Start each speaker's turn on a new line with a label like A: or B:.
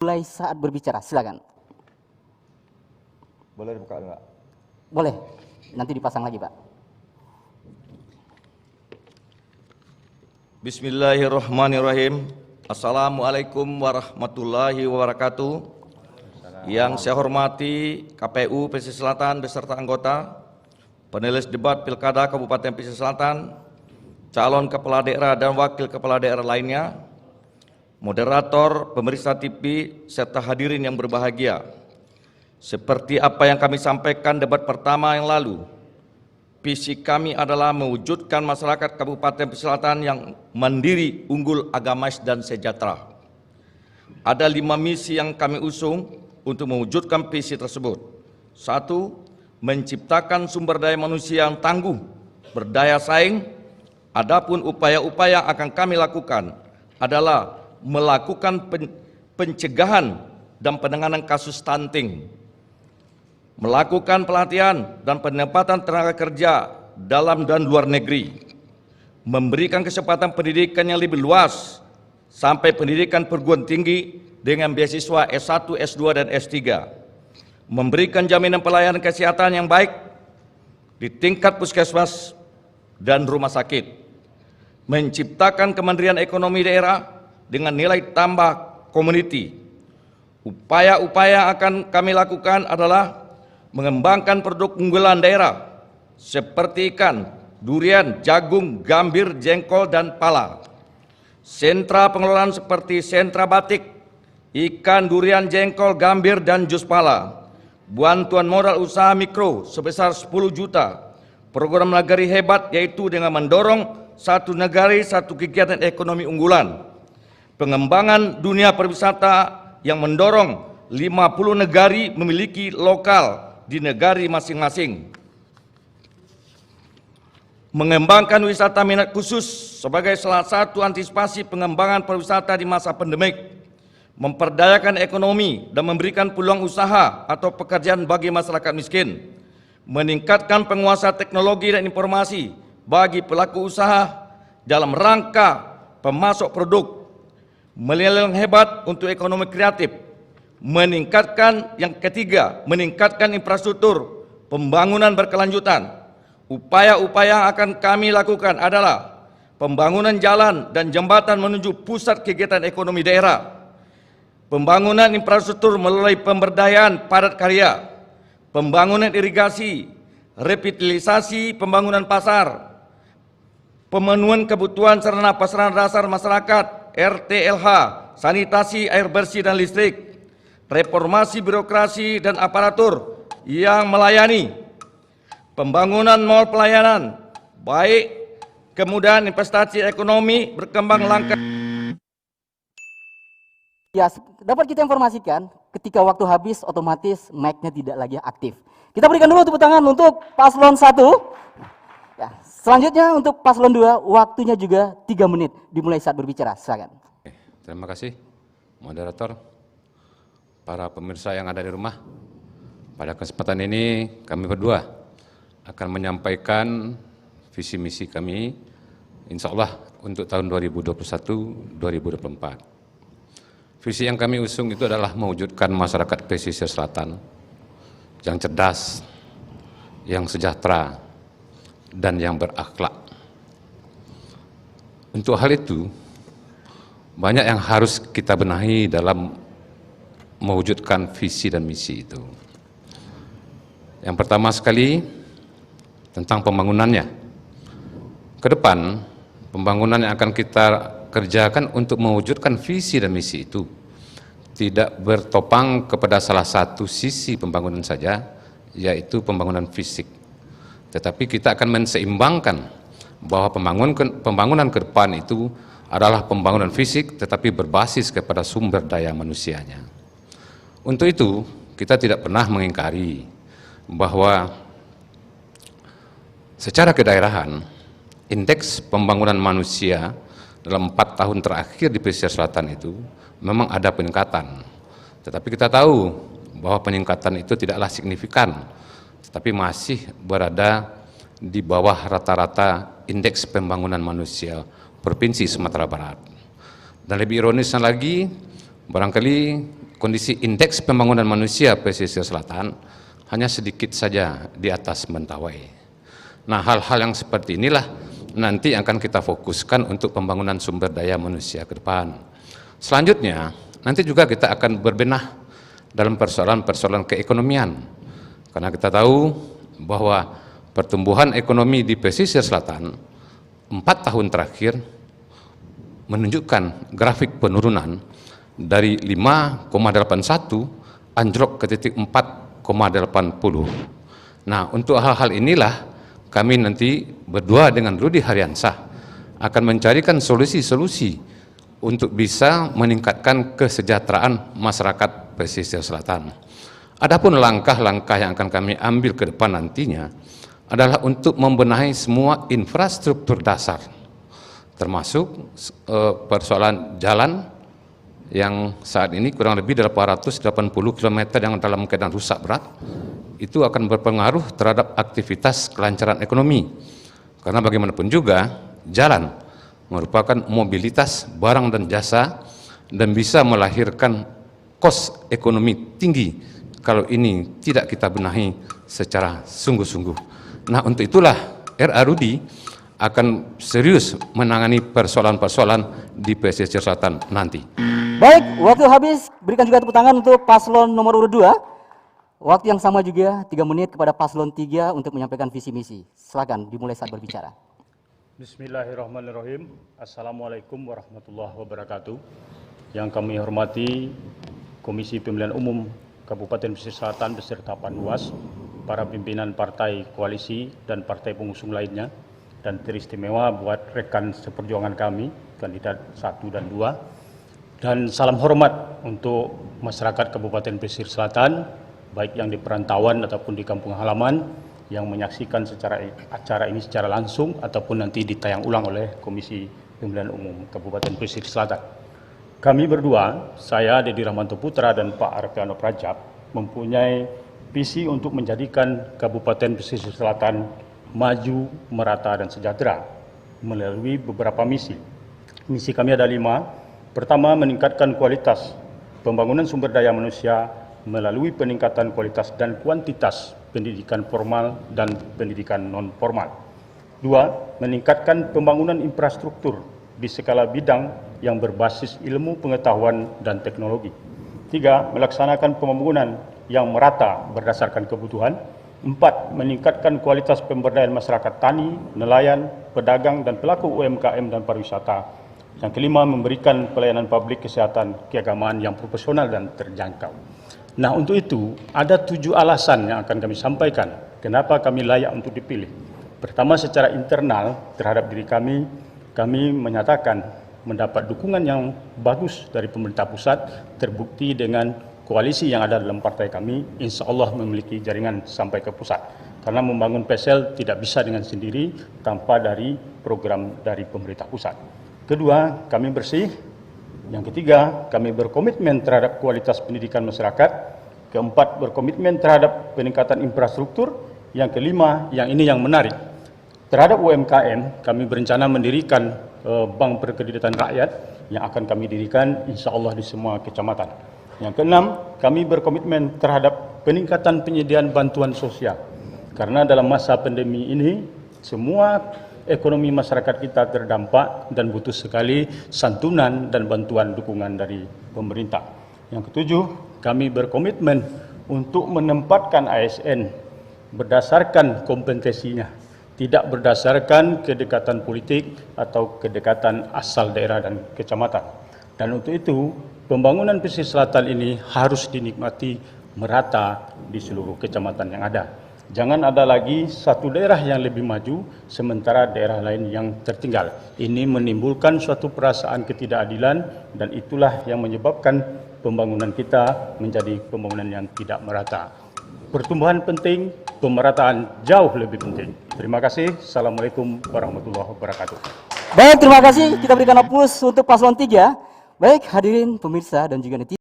A: Mulai saat berbicara, silakan.
B: Boleh dibuka enggak?
A: Boleh, nanti dipasang lagi, Pak.
B: Bismillahirrahmanirrahim. Assalamualaikum warahmatullahi wabarakatuh. Yang saya hormati KPU Pesisir Selatan beserta anggota, panelis debat Pilkada Kabupaten Pesisir Selatan, calon kepala daerah dan wakil kepala daerah lainnya, moderator, pemeriksa TV, serta hadirin yang berbahagia. Seperti apa yang kami sampaikan debat pertama yang lalu, visi kami adalah mewujudkan masyarakat Kabupaten Pesisir Selatan yang mandiri, unggul, agamis, dan sejahtera. Ada 5 misi yang kami usung untuk mewujudkan visi tersebut. 1. Menciptakan sumber daya manusia yang tangguh, berdaya saing. Adapun upaya-upaya yang akan kami lakukan adalah melakukan pencegahan dan penanganan kasus stunting, melakukan pelatihan dan penempatan tenaga kerja dalam dan luar negeri, memberikan kesempatan pendidikan yang lebih luas sampai pendidikan perguruan tinggi dengan beasiswa S1, S2, dan S3, memberikan jaminan pelayanan kesehatan yang baik di tingkat puskesmas dan rumah sakit, menciptakan kemandirian ekonomi daerah dengan nilai tambah community. Upaya-upaya yang akan kami lakukan adalah mengembangkan produk unggulan daerah seperti ikan, durian, jagung, gambir, jengkol, dan pala. Sentra pengelolaan seperti sentra batik, ikan, durian, jengkol, gambir, dan jus pala. Bantuan modal usaha mikro sebesar 10 juta. Program Nagari Hebat yaitu dengan mendorong satu negari, satu kegiatan ekonomi unggulan. Pengembangan dunia pariwisata yang mendorong 50 negari memiliki lokal di negari masing-masing. Mengembangkan wisata minat khusus sebagai salah satu antisipasi pengembangan pariwisata di masa pandemik. Memperdayakan ekonomi dan memberikan peluang usaha atau pekerjaan bagi masyarakat miskin. Meningkatkan penguasaan teknologi dan informasi bagi pelaku usaha dalam rangka pemasok produk. Melelang hebat untuk ekonomi kreatif. Meningkatkan, yang ketiga, meningkatkan infrastruktur pembangunan berkelanjutan. Upaya-upaya yang akan kami lakukan adalah pembangunan jalan dan jembatan menuju pusat kegiatan ekonomi daerah, pembangunan infrastruktur melalui pemberdayaan padat karya, pembangunan irigasi, revitalisasi pembangunan pasar, pemenuhan kebutuhan sarana prasarana dasar masyarakat, RTLH, sanitasi, air bersih, dan listrik, reformasi birokrasi dan aparatur yang melayani, pembangunan mal pelayanan, baik kemudahan investasi ekonomi berkembang langkah.
A: Ya, dapat kita informasikan, ketika waktu habis otomatis mic-nya tidak lagi aktif. Kita berikan dulu tepuk tangan untuk paslon 1. Ya, selanjutnya untuk paslon 2, waktunya juga 3 menit dimulai saat berbicara. Silakan.
C: Terima kasih, moderator, para pemirsa yang ada di rumah. Pada kesempatan ini kami berdua akan menyampaikan visi misi kami, insya Allah untuk tahun 2021-2024. Visi yang kami usung itu adalah mewujudkan masyarakat pesisir selatan yang cerdas, yang sejahtera, dan yang berakhlak. Untuk hal itu, banyak yang harus kita benahi dalam mewujudkan visi dan misi itu. Yang pertama sekali, tentang pembangunannya. Ke depan, pembangunan yang akan kita kerjakan untuk mewujudkan visi dan misi itu tidak bertopang kepada salah satu sisi pembangunan saja, yaitu pembangunan fisik. Tetapi kita akan menseimbangkan bahwa pembangunan ke depan itu adalah pembangunan fisik tetapi berbasis kepada sumber daya manusianya. Untuk itu, kita tidak pernah mengingkari bahwa secara kedaerahan, indeks pembangunan manusia dalam 4 tahun terakhir di pesisir selatan itu memang ada peningkatan. Tetapi kita tahu bahwa peningkatan itu tidaklah signifikan, tetapi masih berada di bawah rata-rata indeks pembangunan manusia Provinsi Sumatera Barat. Dan lebih ironisnya lagi, barangkali kondisi indeks pembangunan manusia pesisir selatan hanya sedikit saja di atas Mentawai. Nah, hal-hal yang seperti inilah nanti akan kita fokuskan untuk pembangunan sumber daya manusia ke depan. Selanjutnya, nanti juga kita akan berbenah dalam persoalan-persoalan keekonomian. Karena kita tahu bahwa pertumbuhan ekonomi di pesisir selatan 4 tahun terakhir menunjukkan grafik penurunan dari 5,81 anjlok ke titik 4,80. Nah, untuk hal-hal inilah kami nanti berdua dengan Rudi Haryansah akan mencarikan solusi-solusi untuk bisa meningkatkan kesejahteraan masyarakat pesisir selatan. Adapun langkah-langkah yang akan kami ambil ke depan nantinya adalah untuk membenahi semua infrastruktur dasar, termasuk persoalan jalan yang saat ini kurang lebih 880 km yang dalam keadaan rusak berat. Itu akan berpengaruh terhadap aktivitas kelancaran ekonomi. Karena bagaimanapun juga, jalan merupakan mobilitas barang dan jasa dan bisa melahirkan kos ekonomi tinggi kalau ini tidak kita benahi secara sungguh-sungguh. Nah, untuk itulah RA-Rudi akan serius menangani persoalan-persoalan di pesisir selatan nanti.
A: Baik, waktu habis. Berikan juga tepuk tangan untuk paslon nomor urut 2. Waktu yang sama juga 3 menit kepada paslon 3 untuk menyampaikan visi misi. Silakan dimulai saat berbicara.
D: Bismillahirrahmanirrahim. Assalamualaikum warahmatullahi wabarakatuh. Yang kami hormati Komisi Pemilihan Umum Kabupaten Pesisir Selatan beserta Panwas, para pimpinan partai koalisi dan partai pengusung lainnya, dan teristimewa buat rekan seperjuangan kami, kandidat 1 dan 2. Dan salam hormat untuk masyarakat Kabupaten Pesisir Selatan, baik yang di perantauan ataupun di kampung halaman, yang menyaksikan acara ini secara langsung ataupun nanti ditayang ulang oleh Komisi Pemilihan Umum Kabupaten Pesisir Selatan. Kami berdua, saya Dedi Rahmanto Putra dan Pak Arfiano Prajab, mempunyai visi untuk menjadikan Kabupaten Pesisir Selatan maju, merata, dan sejahtera melalui beberapa misi. Misi kami ada 5. Pertama, meningkatkan kualitas pembangunan sumber daya manusia melalui peningkatan kualitas dan kuantitas pendidikan formal dan pendidikan non-formal. 2, meningkatkan pembangunan infrastruktur di segala bidang yang berbasis ilmu pengetahuan dan teknologi. 3, melaksanakan pembangunan yang merata berdasarkan kebutuhan. 4, meningkatkan kualitas pemberdayaan masyarakat tani, nelayan, pedagang, dan pelaku UMKM dan pariwisata. Yang kelima, memberikan pelayanan publik kesehatan keagamaan yang profesional dan terjangkau. Nah, untuk itu ada 7 alasan yang akan kami sampaikan kenapa kami layak untuk dipilih. Pertama, secara internal terhadap diri kami menyatakan mendapat dukungan yang bagus dari pemerintah pusat, terbukti dengan koalisi yang ada dalam partai kami, insya Allah memiliki jaringan sampai ke pusat. Karena membangun PSL tidak bisa dengan sendiri tanpa dari program dari pemerintah pusat. Kedua, kami bersih. Yang ketiga, kami berkomitmen terhadap kualitas pendidikan masyarakat. Keempat, berkomitmen terhadap peningkatan infrastruktur. Yang kelima, yang ini yang menarik, terhadap UMKM, kami berencana mendirikan Bank Perkreditan Rakyat yang akan kami dirikan insya Allah di semua kecamatan. Yang keenam, kami berkomitmen terhadap peningkatan penyediaan bantuan sosial. Karena dalam masa pandemi ini, semua ekonomi masyarakat kita terdampak dan butuh sekali santunan dan bantuan dukungan dari pemerintah. Yang ketujuh, kami berkomitmen untuk menempatkan ASN berdasarkan kompetensinya, tidak berdasarkan kedekatan politik atau kedekatan asal daerah dan kecamatan. Dan untuk itu, pembangunan pesisir selatan ini harus dinikmati merata di seluruh kecamatan yang ada. Jangan ada lagi satu daerah yang lebih maju, sementara daerah lain yang tertinggal. Ini menimbulkan suatu perasaan ketidakadilan, dan itulah yang menyebabkan pembangunan kita menjadi pembangunan yang tidak merata. Pertumbuhan penting, pemerataan jauh lebih penting. Terima kasih. Assalamualaikum warahmatullahi wabarakatuh.
A: Baik, terima kasih. Kita berikan aplaus untuk paslon 3. Baik, hadirin pemirsa dan juga netizen.